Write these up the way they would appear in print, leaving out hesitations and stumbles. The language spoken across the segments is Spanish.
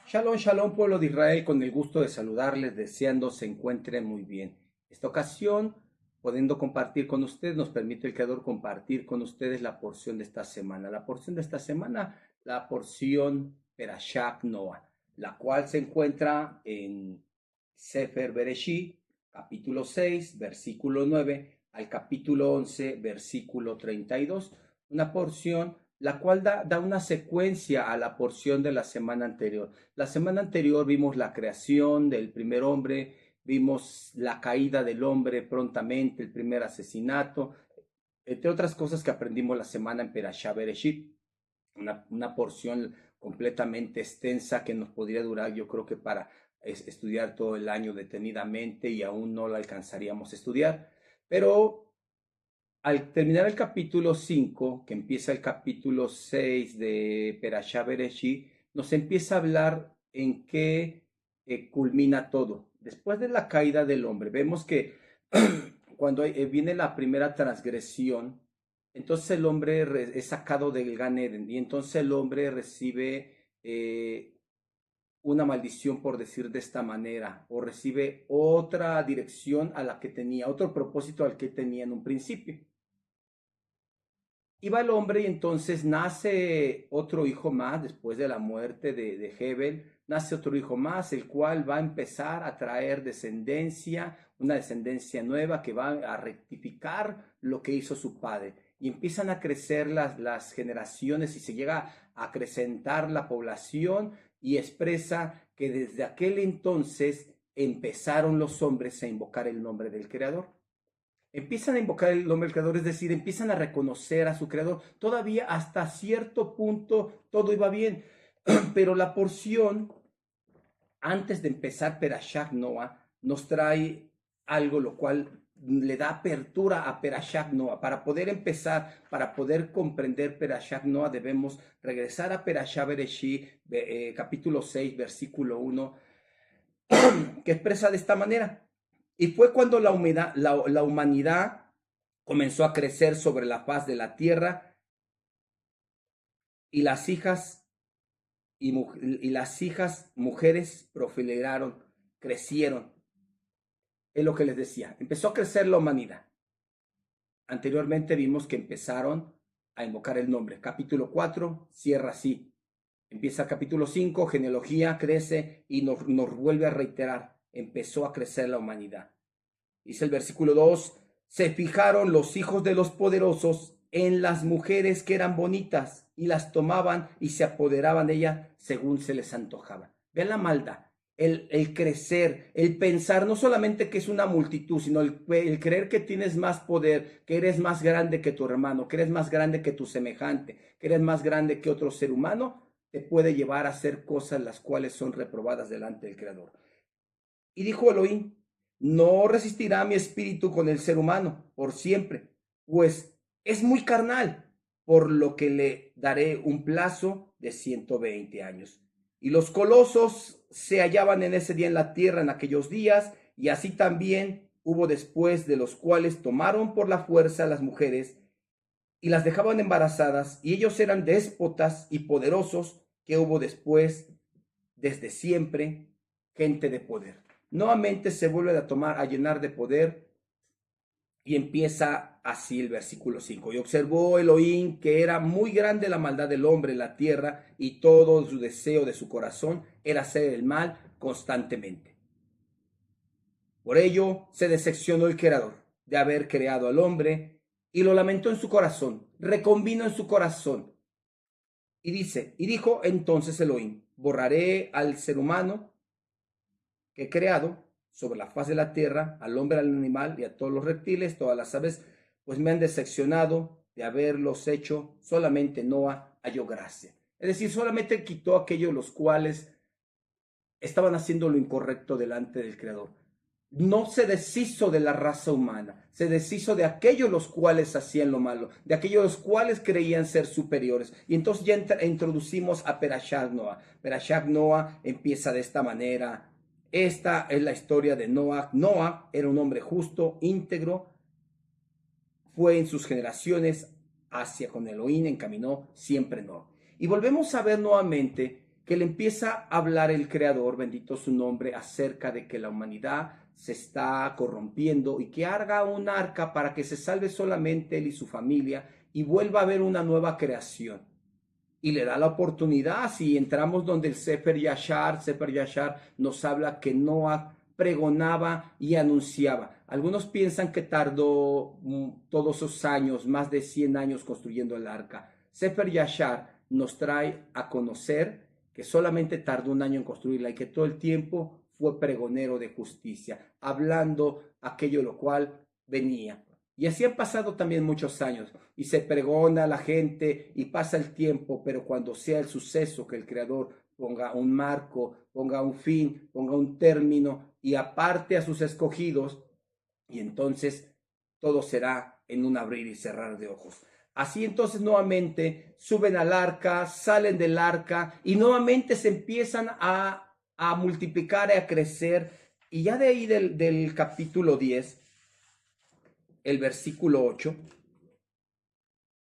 Shalom, shalom, pueblo de Israel, con el gusto de saludarles, deseando se encuentren muy bien. Esta ocasión, pudiendo compartir con ustedes, nos permite el Creador compartir con ustedes la porción de esta semana. La porción de esta semana, la porción Perashat Noah, la cual se encuentra en Sefer Bereshit, capítulo 6, versículo 9, al capítulo 11, versículo 32. Una porción la cual da una secuencia a la porción de la semana anterior. La semana anterior vimos la creación del primer hombre, vimos la caída del hombre prontamente, el primer asesinato, entre otras cosas que aprendimos la semana en Perashá Bereshit, una porción completamente extensa que nos podría durar, yo creo que para estudiar todo el año detenidamente y aún no la alcanzaríamos a estudiar, pero al terminar el capítulo 5, que empieza el capítulo 6 de Perashá Bereshit, nos empieza a hablar en qué culmina todo. Después de la caída del hombre, vemos que cuando viene la primera transgresión, entonces el hombre es sacado del Gan Eden y entonces el hombre recibe una maldición, por decir de esta manera, o recibe otra dirección a la que tenía, otro propósito al que tenía en un principio. Y va el hombre y entonces nace otro hijo más después de la muerte de Hebel, nace otro hijo más, el cual va a empezar a traer descendencia, una descendencia nueva que va a rectificar lo que hizo su padre. Y empiezan a crecer las generaciones y se llega a acrecentar la población y expresa que desde aquel entonces empezaron los hombres a invocar el nombre del Creador. Empiezan a invocar el nombre del creador, es decir, empiezan a reconocer a su creador. Todavía hasta cierto punto todo iba bien, pero la porción antes de empezar Perashat Noah nos trae algo lo cual le da apertura a Perashat Noah. Para poder empezar, para poder comprender Perashat Noah, debemos regresar a Perashat Bereshit, capítulo 6, versículo 1, que expresa de esta manera. Y fue cuando la humanidad comenzó a crecer sobre la faz de la tierra y las hijas y las hijas mujeres proliferaron, crecieron. Es lo que les decía. Empezó a crecer la humanidad. Anteriormente vimos que empezaron a invocar el nombre. Capítulo 4 cierra así. Empieza el capítulo 5, genealogía crece y nos vuelve a reiterar. Empezó a crecer la humanidad. Dice el versículo 2, se fijaron los hijos de los poderosos en las mujeres que eran bonitas y las tomaban y se apoderaban de ellas según se les antojaba. Vean la maldad, el crecer, el pensar no solamente que es una multitud, sino el creer que tienes más poder, que eres más grande que tu hermano, que eres más grande que tu semejante, que eres más grande que otro ser humano, te puede llevar a hacer cosas las cuales son reprobadas delante del Creador. Y dijo Elohim, no resistirá mi espíritu con el ser humano por siempre, pues es muy carnal, por lo que le daré un plazo de 120 años. Y los colosos se hallaban en ese día en la tierra en aquellos días, y así también hubo después, de los cuales tomaron por la fuerza a las mujeres y las dejaban embarazadas, y ellos eran déspotas y poderosos, que hubo después, desde siempre, gente de poder. Nuevamente se vuelve a tomar, a llenar de poder, y empieza así el versículo 5. Y observó Elohim que era muy grande la maldad del hombre en la tierra, y todo su deseo de su corazón era hacer el mal constantemente. Por ello se decepcionó el Creador de haber creado al hombre, y lo lamentó en su corazón, reconvino en su corazón. Y dice, y dijo entonces Elohim, borraré al ser humano que he creado sobre la faz de la tierra, al hombre, al animal y a todos los reptiles, todas las aves, pues me han decepcionado de haberlos hecho, solamente Noah halló gracia. Es decir, solamente quitó aquellos los cuales estaban haciendo lo incorrecto delante del Creador. No se deshizo de la raza humana, se deshizo de aquellos los cuales hacían lo malo, de aquellos los cuales creían ser superiores. Y entonces ya introducimos a Perashat Noah. Perashat Noah empieza de esta manera. Esta es la historia de Noah. Noah era un hombre justo, íntegro, fue en sus generaciones hacia con Elohim, encaminó siempre Noah. Y volvemos a ver nuevamente que le empieza a hablar el Creador, bendito su nombre, acerca de que la humanidad se está corrompiendo y que haga un arca para que se salve solamente él y su familia y vuelva a haber una nueva creación. Y le da la oportunidad, si entramos donde el Sefer Yashar nos habla que Noah pregonaba y anunciaba. Algunos piensan que tardó todos esos años, más de 100 años construyendo el arca. Sefer Yashar nos trae a conocer que solamente tardó un año en construirla y que todo el tiempo fue pregonero de justicia, hablando aquello lo cual venía. Y así han pasado también muchos años y se pregona a la gente y pasa el tiempo, pero cuando sea el suceso que el Creador ponga un marco, ponga un fin, ponga un término y aparte a sus escogidos, y entonces todo será en un abrir y cerrar de ojos. Así entonces nuevamente suben al arca, salen del arca y nuevamente se empiezan a multiplicar y a crecer. Y ya de ahí del capítulo 10, el versículo 8,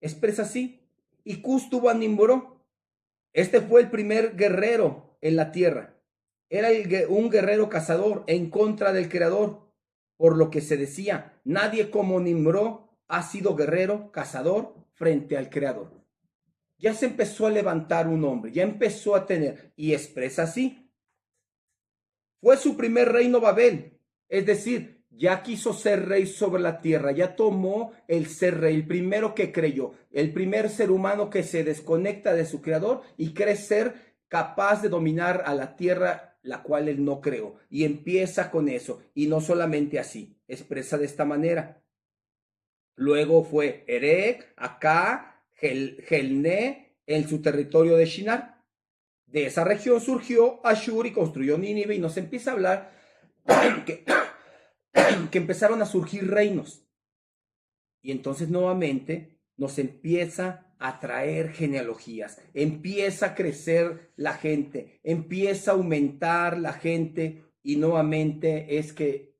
expresa así: y Cus tuvo a Nimrod. Este fue el primer guerrero en la tierra. Era un guerrero cazador en contra del Creador, por lo que se decía, nadie como Nimrod ha sido guerrero cazador frente al Creador. Ya se empezó a levantar un hombre, ya empezó a tener, y expresa así: fue su primer reino Babel, es decir, ya quiso ser rey sobre la tierra, ya tomó el ser rey, el primero que creyó, el primer ser humano que se desconecta de su creador y cree ser capaz de dominar a la tierra, la cual él no creó. Y empieza con eso, y no solamente así, expresa de esta manera. Luego fue Erech, Acá, Gelné, en su territorio de Shinar. De esa región surgió Ashur y construyó Nínive, y nos empieza a hablar que empezaron a surgir reinos. Y entonces nuevamente nos empieza a traer genealogías, empieza a crecer la gente, empieza a aumentar la gente y nuevamente es que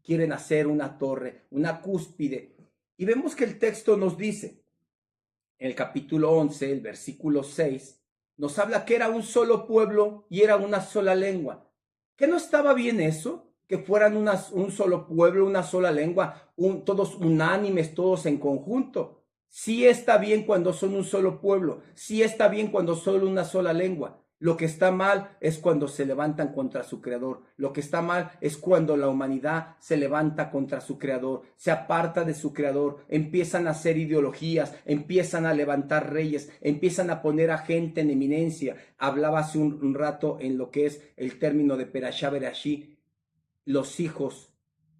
quieren hacer una torre, una cúspide. Y vemos que el texto nos dice, en el capítulo 11, el versículo 6, nos habla que era un solo pueblo y era una sola lengua. ¿Que no estaba bien eso? Que fueran un solo pueblo, una sola lengua, todos unánimes, todos en conjunto. Sí está bien cuando son un solo pueblo, sí está bien cuando son una sola lengua. Lo que está mal es cuando se levantan contra su creador. Lo que está mal es cuando la humanidad se levanta contra su creador, se aparta de su creador, empiezan a hacer ideologías, empiezan a levantar reyes, empiezan a poner a gente en eminencia. Hablaba hace un rato en lo que es el término de Perashá Berashí, los hijos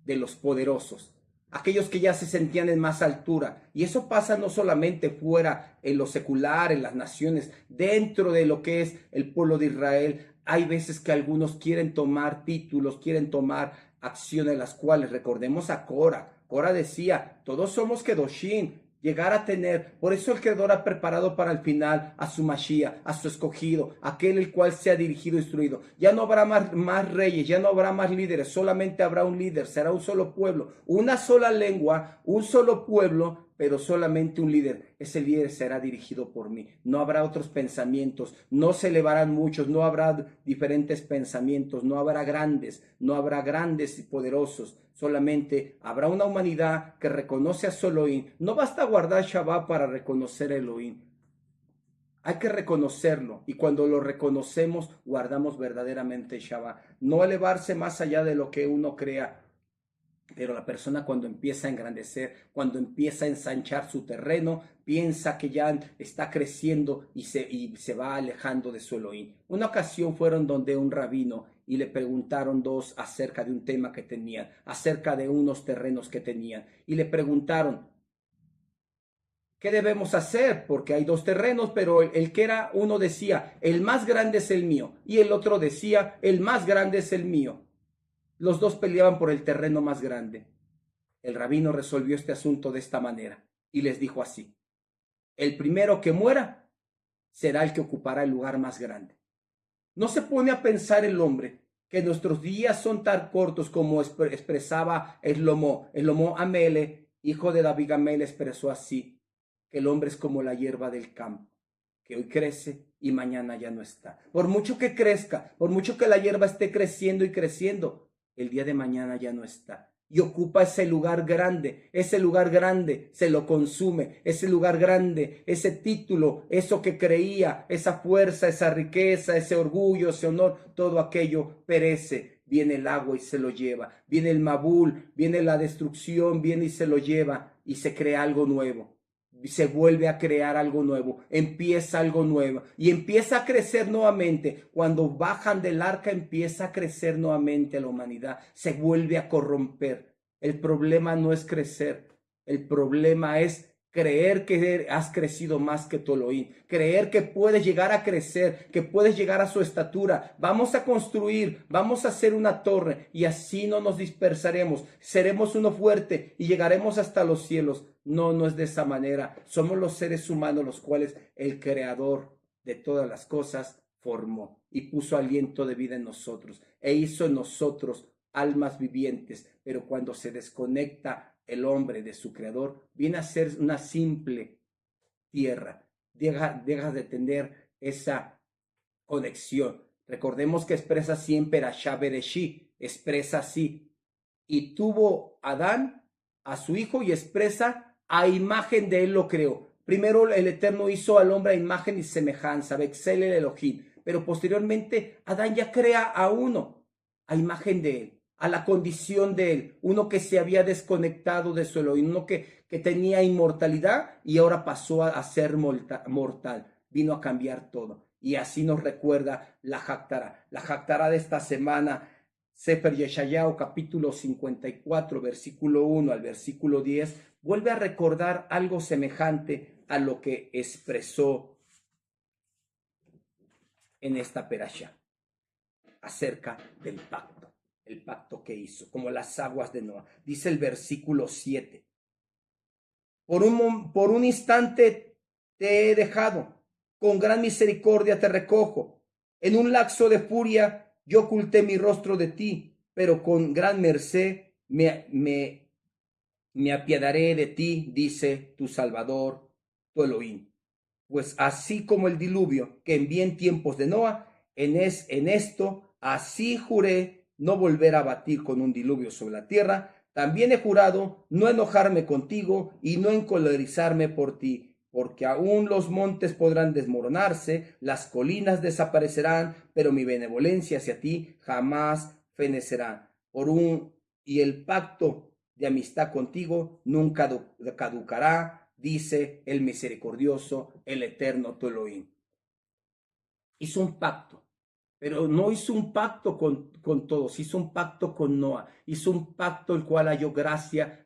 de los poderosos, aquellos que ya se sentían en más altura. Y eso pasa no solamente fuera, en lo secular, en las naciones, dentro de lo que es el pueblo de Israel. Hay veces que algunos quieren tomar títulos, quieren tomar acciones, las cuales recordemos a Cora. Cora decía, todos somos Kedoshim, llegar a tener, por eso el Creador ha preparado para el final a su Mashiach, a su escogido, aquel el cual se ha dirigido e instruido. Ya no habrá más reyes, ya no habrá más líderes, solamente habrá un líder, será un solo pueblo, una sola lengua, un solo pueblo, pero solamente un líder. Ese líder será dirigido por mí. No habrá otros pensamientos, no se elevarán muchos, no habrá diferentes pensamientos, no habrá grandes y poderosos. Solamente habrá una humanidad que reconoce a su Elohim. No basta guardar Shabbat para reconocer a Elohim. Hay que reconocerlo, y cuando lo reconocemos, guardamos verdaderamente Shabbat. No elevarse más allá de lo que uno crea. Pero la persona, cuando empieza a engrandecer, cuando empieza a ensanchar su terreno, piensa que ya está creciendo y se va alejando de su Elohim. Una ocasión fueron donde un rabino y le preguntaron dos acerca de un tema que tenían, acerca de unos terrenos que tenían. Y le preguntaron, ¿qué debemos hacer? Porque hay dos terrenos, pero el que era, uno decía, el más grande es el mío, y el otro decía, el más grande es el mío. Los dos peleaban por el terreno más grande. El rabino resolvió este asunto de esta manera y les dijo así: el primero que muera será el que ocupará el lugar más grande. No se pone a pensar el hombre que nuestros días son tan cortos como expresaba Shlomo Amele, hijo de David Amele, expresó así, que el hombre es como la hierba del campo. que hoy crece y mañana ya no está. Por mucho que crezca, por mucho que la hierba esté creciendo y creciendo, el día de mañana ya no está. Y ocupa ese lugar grande se lo consume, ese lugar grande, ese título, eso que creía, esa fuerza, esa riqueza, ese orgullo, ese honor, todo aquello perece. Viene el agua y se lo lleva, viene el Mabul, viene la destrucción, viene y se lo lleva y se crea algo nuevo. Se vuelve a crear algo nuevo, empieza algo nuevo y empieza a crecer nuevamente. Cuando bajan del arca empieza a crecer nuevamente la humanidad, se vuelve a corromper. El problema no es crecer, el problema es creer que has crecido más que tu Elohim, creer que puedes llegar a crecer, que puedes llegar a su estatura. Vamos a construir, vamos a hacer una torre y así no nos dispersaremos, seremos uno fuerte y llegaremos hasta los cielos. No, no es de esa manera. Somos los seres humanos los cuales el creador de todas las cosas formó y puso aliento de vida en nosotros e hizo en nosotros almas vivientes, pero cuando se desconecta el hombre de su creador, viene a ser una simple tierra, deja de tener esa conexión. Recordemos que expresa siempre a Bereshit, expresa así, y tuvo Adán a su hijo y expresa a imagen de él lo creó. Primero el Eterno hizo al hombre a imagen y semejanza, Bexel el Elohim, pero posteriormente Adán ya crea a uno a imagen de él, a la condición de él, uno que se había desconectado de su Elohim, uno que tenía inmortalidad y ahora pasó a ser mortal, vino a cambiar todo. Y así nos recuerda la Haftará de esta semana, Sefer Yeshayahu, capítulo 54, versículo 1 al versículo 10, vuelve a recordar algo semejante a lo que expresó en esta perashá, acerca del pacto, el pacto que hizo, como las aguas de Noah. Dice el versículo 7, por un instante te he dejado, con gran misericordia te recojo, en un lapso de furia yo oculté mi rostro de ti, pero con gran merced me apiadaré de ti, dice tu Salvador, tu Elohim. Pues así como el diluvio que envié en tiempos de Noah, en esto así juré no volver a batir con un diluvio sobre la tierra. También he jurado no enojarme contigo y no encolerizarme por ti, porque aún los montes podrán desmoronarse, las colinas desaparecerán, pero mi benevolencia hacia ti jamás fenecerá. Y el pacto de amistad contigo nunca caducará, dice el misericordioso, el eterno tu Elohim. Hizo un pacto, pero no hizo un pacto con todos, hizo un pacto con Noah, hizo un pacto el cual halló gracia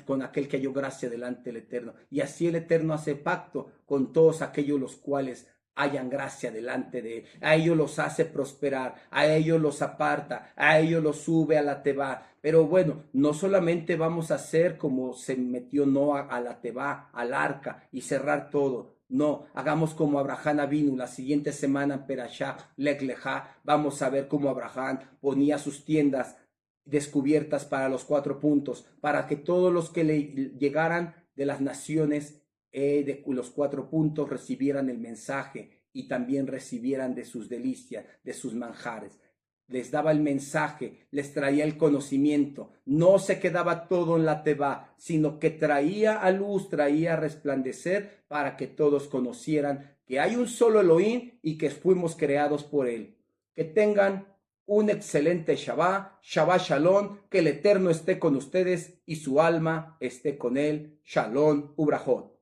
con aquel que halló gracia delante del Eterno. Y así el Eterno hace pacto con todos aquellos los cuales hayan gracia delante de él. A ellos los hace prosperar, a ellos los aparta, a ellos los sube a la Tebá. Pero bueno, no solamente vamos a hacer como se metió Noah a la Tebá, al arca y cerrar todo. No, hagamos como Abraham vino la siguiente semana en Perashá, Lech Lejá, vamos a ver cómo Abraham ponía sus tiendas descubiertas para los 4 puntos, para que todos los que le llegaran de las naciones de los 4 puntos recibieran el mensaje y también recibieran de sus delicias, de sus manjares. Les daba el mensaje, les traía el conocimiento, no se quedaba todo en la Tebá, sino que traía a luz, traía a resplandecer para que todos conocieran que hay un solo Elohim y que fuimos creados por él. Que tengan un excelente Shabbat, Shabbat Shalom, que el Eterno esté con ustedes y su alma esté con él. Shalom Ubrajot.